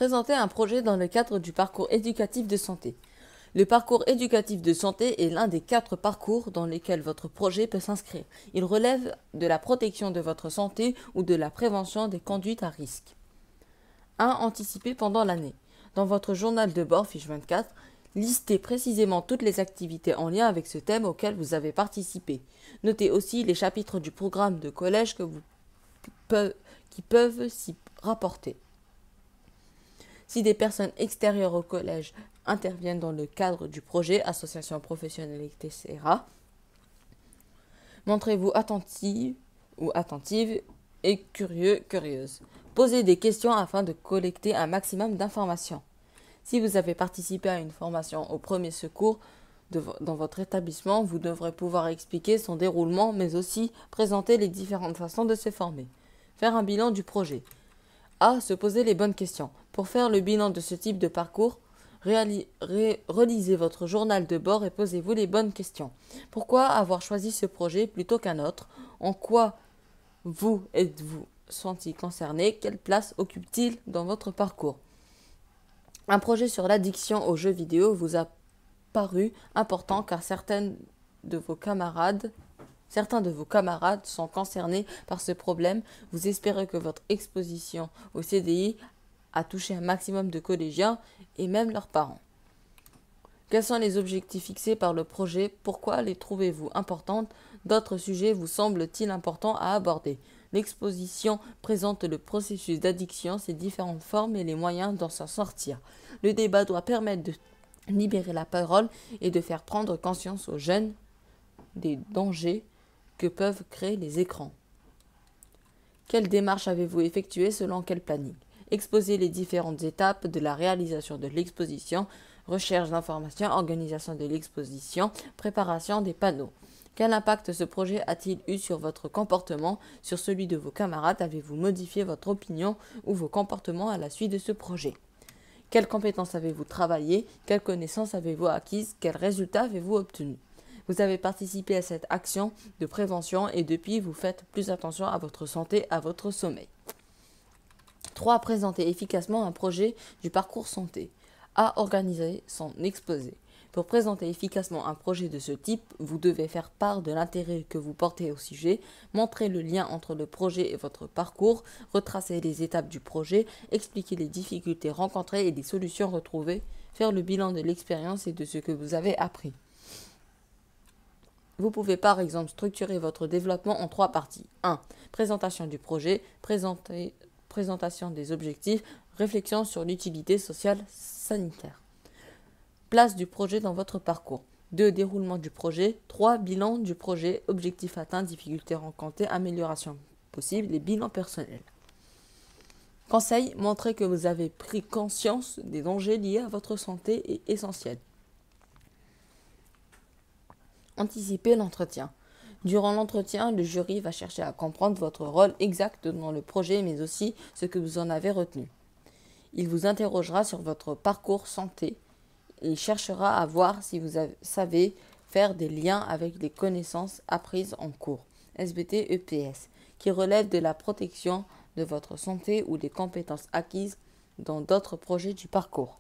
Présenter un projet dans le cadre du parcours éducatif de santé. Le parcours éducatif de santé est l'un des 4 parcours dans lesquels votre projet peut s'inscrire. Il relève de la protection de votre santé ou de la prévention des conduites à risque. 1. Anticiper pendant l'année. Dans votre journal de bord, fiche 24, listez précisément toutes les activités en lien avec ce thème auquel vous avez participé. Notez aussi les chapitres du programme de collège qui peuvent s'y rapporter. Si des personnes extérieures au collège interviennent dans le cadre du projet, association professionnelle, etc., montrez-vous attentif ou attentive et curieux, curieuse. Posez des questions afin de collecter un maximum d'informations. Si vous avez participé à une formation au premier secours dans votre établissement, vous devrez pouvoir expliquer son déroulement, mais aussi présenter les différentes façons de se former. Faire un bilan du projet. A. Se poser les bonnes questions. Pour faire le bilan de ce type de parcours, relisez votre journal de bord et posez-vous les bonnes questions. Pourquoi avoir choisi ce projet plutôt qu'un autre? En quoi vous êtes-vous senti concerné? Quelle place occupe-t-il dans votre parcours? Un projet sur l'addiction aux jeux vidéo vous a paru important car certains de vos camarades sont concernés par ce problème. Vous espérez que votre exposition au CDI a touché un maximum de collégiens et même leurs parents. Quels sont les objectifs fixés par le projet? Pourquoi les trouvez-vous importantes? D'autres sujets vous semblent-ils importants à aborder? L'exposition présente le processus d'addiction, ses différentes formes et les moyens d'en s'en sortir. Le débat doit permettre de libérer la parole et de faire prendre conscience aux jeunes des dangers que peuvent créer les écrans. Quelle démarche avez-vous effectuée selon quel planning? Exposez les différentes étapes de la réalisation de l'exposition, recherche d'informations, organisation de l'exposition, préparation des panneaux. Quel impact ce projet a-t-il eu sur votre comportement, sur celui de vos camarades? Avez-vous modifié votre opinion ou vos comportements à la suite de ce projet? Quelles compétences avez-vous travaillé? Quelles connaissances avez-vous acquises? Quels résultats avez-vous obtenus? Vous avez participé à cette action de prévention et depuis, vous faites plus attention à votre santé, à votre sommeil. 3. Présenter efficacement un projet du parcours santé. A. Organiser son exposé. Pour présenter efficacement un projet de ce type, vous devez faire part de l'intérêt que vous portez au sujet, montrer le lien entre le projet et votre parcours, retracer les étapes du projet, expliquer les difficultés rencontrées et les solutions retrouvées, faire le bilan de l'expérience et de ce que vous avez appris. Vous pouvez par exemple structurer votre développement en 3 parties. 1. Présentation du projet, présentation des objectifs, réflexion sur l'utilité sociale sanitaire. Place du projet dans votre parcours. 2. Déroulement du projet. 3. Bilan du projet, objectifs atteints, difficultés rencontrées, améliorations possibles et bilan personnel. Conseil, montrez que vous avez pris conscience des dangers liés à votre santé est essentiel. Anticiper l'entretien. Durant l'entretien, le jury va chercher à comprendre votre rôle exact dans le projet, mais aussi ce que vous en avez retenu. Il vous interrogera sur votre parcours santé. Il cherchera à voir si vous savez faire des liens avec les connaissances apprises en cours, SBT EPS, qui relèvent de la protection de votre santé ou des compétences acquises dans d'autres projets du parcours.